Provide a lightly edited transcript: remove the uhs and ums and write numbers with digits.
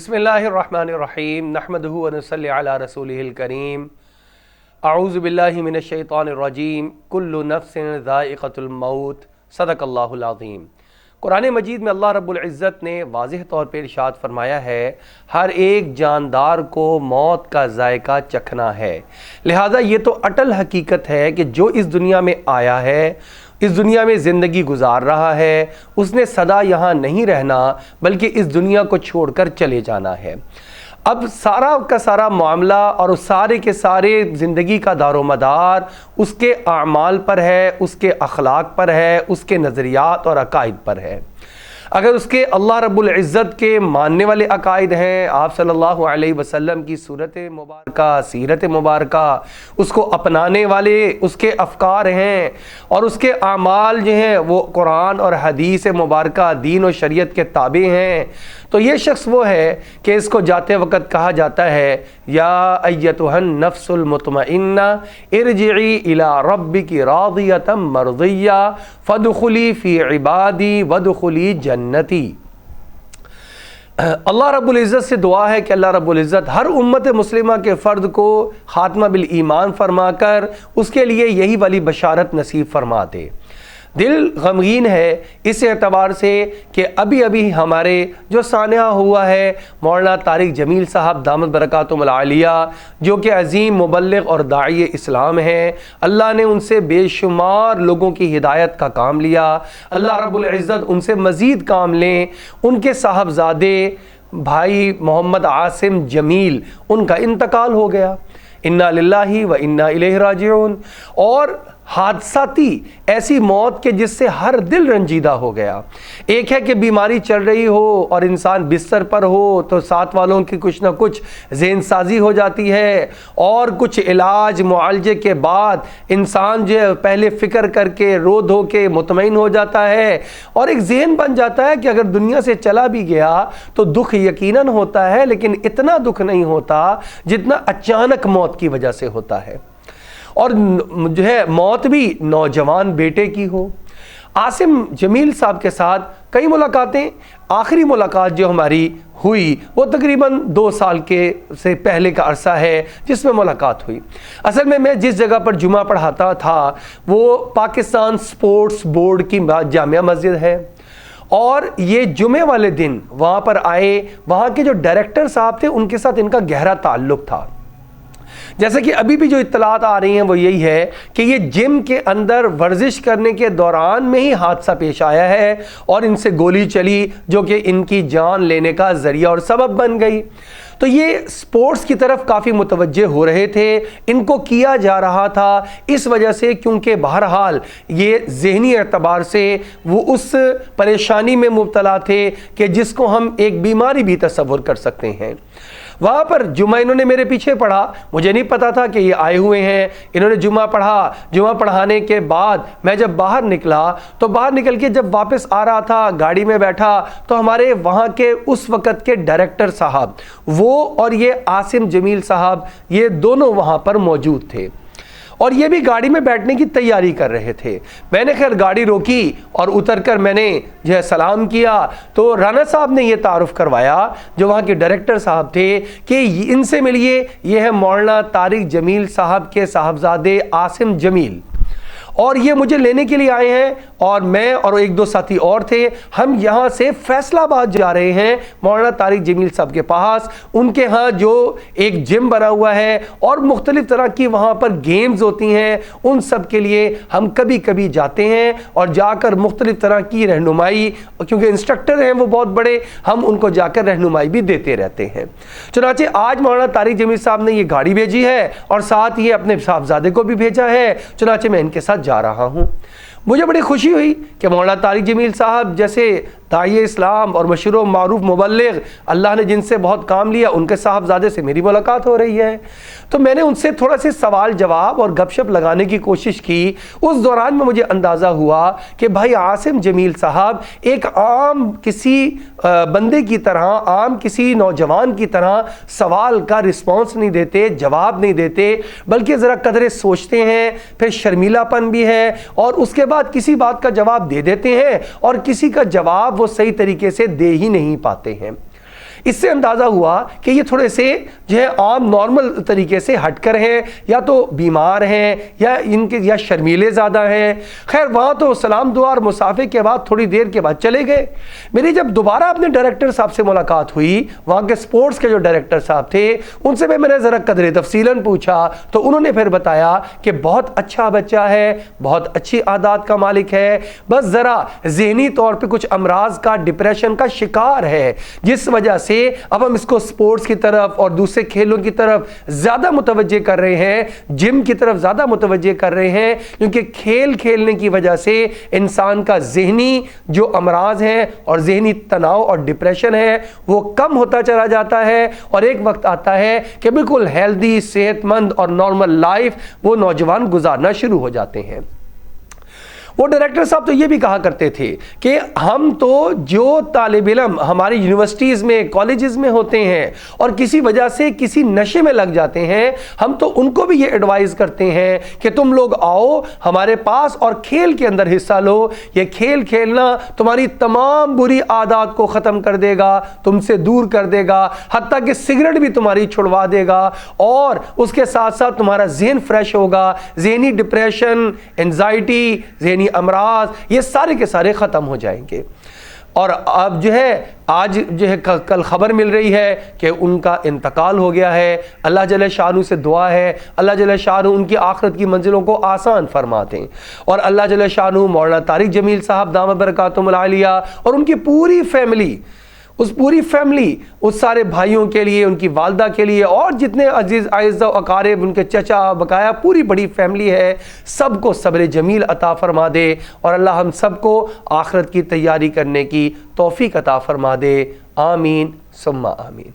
بسم اللہ الرحمن الرحیم نحمدہ و نصلی علی رسولہ الکریم اعوذ باللہ من الشیطان الرجیم کل نفس ذائقۃ الموت صدق اللہ العظیم۔ قرآن مجید میں اللہ رب العزت نے واضح طور پہ ارشاد فرمایا ہے ہر ایک جاندار کو موت کا ذائقہ چکھنا ہے، لہذا یہ تو اٹل حقیقت ہے کہ جو اس دنیا میں آیا ہے، اس دنیا میں زندگی گزار رہا ہے، اس نے سدا یہاں نہیں رہنا بلکہ اس دنیا کو چھوڑ کر چلے جانا ہے۔ اب سارا کا سارا معاملہ اور اس سارے کے سارے زندگی کا دار و مدار اس کے اعمال پر ہے، اس کے اخلاق پر ہے، اس کے نظریات اور عقائد پر ہے۔ اگر اس کے اللہ رب العزت کے ماننے والے عقائد ہیں، آپ صلی اللہ علیہ وسلم کی صورت مبارکہ، سیرت مبارکہ، اس کو اپنانے والے اس کے افکار ہیں اور اس کے اعمال جو ہیں وہ قرآن اور حدیث مبارکہ، دین و شریعت کے تابع ہیں، تو یہ شخص وہ ہے کہ اس کو جاتے وقت کہا جاتا ہے یا ایتھا النفس المطمئنہ ارجعی الی ربک راضیۃ مرضیہ فادخلی فی عبادی وادخلی جنتی۔ اللہ رب العزت سے دعا ہے کہ اللہ رب العزت ہر امت مسلمہ کے فرد کو خاتمہ بالایمان فرما کر اس کے لیے یہی والی بشارت نصیب فرما دے۔ دل غمگین ہے اس اعتبار سے کہ ابھی ہمارے جو سانحہ ہوا ہے مولانا طارق جمیل صاحب دامت برکاتہم العالیہ، جو کہ عظیم مبلغ اور داعی اسلام ہیں، اللہ نے ان سے بے شمار لوگوں کی ہدایت کا کام لیا، اللہ رب العزت ان سے مزید کام لیں۔ ان کے صاحبزادے بھائی محمد عاصم جمیل، ان کا انتقال ہو گیا، انا للہ و انا الیہ راجعون، اور حادثاتی ایسی موت کے جس سے ہر دل رنجیدہ ہو گیا۔ ایک ہے کہ بیماری چل رہی ہو اور انسان بستر پر ہو تو ساتھ والوں کی کچھ نہ کچھ ذہن سازی ہو جاتی ہے، اور کچھ علاج معالجے کے بعد انسان جو ہے پہلے فکر کر کے رو دھو کے مطمئن ہو جاتا ہے، اور ایک ذہن بن جاتا ہے کہ اگر دنیا سے چلا بھی گیا تو دکھ یقیناً ہوتا ہے، لیکن اتنا دکھ نہیں ہوتا جتنا اچانک موت کی وجہ سے ہوتا ہے، اور جو ہے موت بھی نوجوان بیٹے کی ہو۔ عاصم جمیل صاحب کے ساتھ کئی ملاقاتیں، آخری ملاقات جو ہماری ہوئی وہ تقریباً 2 سال سے پہلے کا عرصہ ہے جس میں ملاقات ہوئی۔ اصل میں جس جگہ پر جمعہ پڑھاتا تھا وہ پاکستان سپورٹس بورڈ کی جامعہ مسجد ہے، اور یہ جمعے والے دن وہاں پر آئے، وہاں کے جو ڈائریکٹر صاحب تھے ان کے ساتھ ان کا گہرا تعلق تھا۔ جیسے کہ ابھی بھی جو اطلاعات آ رہی ہیں وہ یہی ہے کہ یہ جم کے اندر ورزش کرنے کے دوران میں ہی حادثہ پیش آیا ہے اور ان سے گولی چلی جو کہ ان کی جان لینے کا ذریعہ اور سبب بن گئی۔ تو یہ سپورٹس کی طرف کافی متوجہ ہو رہے تھے، ان کو کیا جا رہا تھا اس وجہ سے کیونکہ بہرحال یہ ذہنی اعتبار سے وہ اس پریشانی میں مبتلا تھے کہ جس کو ہم ایک بیماری بھی تصور کر سکتے ہیں۔ وہاں پر جمعہ انہوں نے میرے پیچھے پڑھا، مجھے نہیں پتا تھا کہ یہ آئے ہوئے ہیں، انہوں نے جمعہ پڑھا۔ جمعہ پڑھانے کے بعد میں جب باہر نکلا تو باہر نکل کے جب واپس آ رہا تھا گاڑی میں بیٹھا تو ہمارے وہاں کے اس وقت کے ڈائریکٹر صاحب وہ اور یہ عاصم جمیل صاحب یہ دونوں وہاں پر موجود تھے، اور یہ بھی گاڑی میں بیٹھنے کی تیاری کر رہے تھے۔ میں نے خیر گاڑی روکی اور اتر کر میں نے جو ہے سلام کیا تو رانا صاحب نے یہ تعارف کروایا جو وہاں کے ڈائریکٹر صاحب تھے کہ ان سے ملیے، یہ ہے مولانا طارق جمیل صاحب کے صاحبزادے عاصم جمیل، اور یہ مجھے لینے کے لیے آئے ہیں، اور میں اور 1-2 ساتھی اور تھے، ہم یہاں سے فیصل آباد جا رہے ہیں مولانا طارق جمیل صاحب کے پاس۔ ان کے ہاں جو ایک جم بنا ہوا ہے اور مختلف طرح کی وہاں پر گیمز ہوتی ہیں، ان سب کے لیے ہم کبھی کبھی جاتے ہیں اور جا کر مختلف طرح کی رہنمائی، کیونکہ انسٹرکٹر ہیں وہ بہت بڑے، ہم ان کو جا کر رہنمائی بھی دیتے رہتے ہیں۔ چنانچہ آج مولانا طارق جمیل صاحب نے یہ گاڑی بھیجی ہے اور ساتھ یہ اپنے صاحبزادے کو بھی بھیجا ہے، چنانچہ میں ان کے ساتھ جا رہا ہوں۔ مجھے بڑی خوشی ہوئی کہ مولانا طارق جمیل صاحب جیسے داعی اسلام اور مشہور و معروف مبلغ، اللہ نے جن سے بہت کام لیا، ان کے صاحبزادے سے میری ملاقات ہو رہی ہے، تو میں نے ان سے تھوڑا سے سوال جواب اور گپ شپ لگانے کی کوشش کی۔ اس دوران میں مجھے اندازہ ہوا کہ بھائی عاصم جمیل صاحب ایک عام کسی بندے کی طرح، عام کسی نوجوان کی طرح سوال کا رسپانس نہیں دیتے، جواب نہیں دیتے، بلکہ ذرا قدرے سوچتے ہیں، پھر شرمیلا پن بھی ہے، اور اس کے بعد کسی بات کا جواب دے دیتے ہیں اور کسی کا جواب وہ صحیح طریقے سے دے ہی نہیں پاتے ہیں۔ اس سے اندازہ ہوا کہ یہ تھوڑے سے جو ہے عام نارمل طریقے سے ہٹ کر ہیں، یا تو بیمار ہیں یا ان کے یا شرمیلے زیادہ ہیں۔ خیر وہاں تو سلام دعا اور مصافحے کے بعد تھوڑی دیر کے بعد چلے گئے۔ میری جب دوبارہ اپنے ڈائریکٹر صاحب سے ملاقات ہوئی، وہاں کے سپورٹس کے جو ڈائریکٹر صاحب تھے، ان سے میں نے ذرا قدر تفصیلاً پوچھا تو انہوں نے پھر بتایا کہ بہت اچھا بچہ ہے، بہت اچھی عادات کا مالک ہے، بس ذرا ذہنی طور پہ کچھ امراض کا، ڈپریشن کا شکار ہے، جس وجہ سے اب ہم اس کو سپورٹس کی طرف اور دوسرے کھیلوں کی طرف زیادہ متوجہ کر رہے ہیں، جم کی طرف زیادہ متوجہ کر رہے ہیں، کیونکہ کھیل کھیلنے کی وجہ سے انسان کا ذہنی جو امراض ہیں اور ذہنی تناؤ اور ڈپریشن ہے وہ کم ہوتا چلا جاتا ہے، اور ایک وقت آتا ہے کہ بالکل ہیلدی، صحت مند اور نارمل لائف وہ نوجوان گزارنا شروع ہو جاتے ہیں۔ وہ ڈائریکٹر صاحب تو یہ بھی کہا کرتے تھے کہ ہم تو جو طالب علم ہماری یونیورسٹیز میں، کالجز میں ہوتے ہیں اور کسی وجہ سے کسی نشے میں لگ جاتے ہیں، ہم تو ان کو بھی یہ ایڈوائز کرتے ہیں کہ تم لوگ آؤ ہمارے پاس اور کھیل کے اندر حصہ لو۔ یہ کھیل کھیلنا تمہاری تمام بری عادات کو ختم کر دے گا، تم سے دور کر دے گا، حتیٰ کہ سگریٹ بھی تمہاری چھڑوا دے گا، اور اس کے ساتھ ساتھ تمہارا ذہن فریش ہوگا، ذہنی ڈپریشن، انزائٹی، ذہنی امراض یہ سارے کے سارے ختم ہو جائیں گے۔ اور اب جو ہے آج جو ہے کل خبر مل رہی ہے کہ ان کا انتقال ہو گیا ہے۔ اللہ جل شانہ سے دعا ہے اللہ جل شانہ ان کی آخرت کی منزلوں کو آسان فرما دیں، اور اللہ جل شانہ مولانا طارق جمیل صاحب دامت برکاتہم العالیہ اور ان کی پوری فیملی، اس سارے بھائیوں کے لیے، ان کی والدہ کے لیے، اور جتنے عزیز اعزہ و اقارب، ان کے چچا بقایا پوری بڑی فیملی ہے، سب کو صبر جمیل عطا فرما دے، اور اللہ ہم سب کو آخرت کی تیاری کرنے کی توفیق عطا فرما دے۔ آمین ثم آمین۔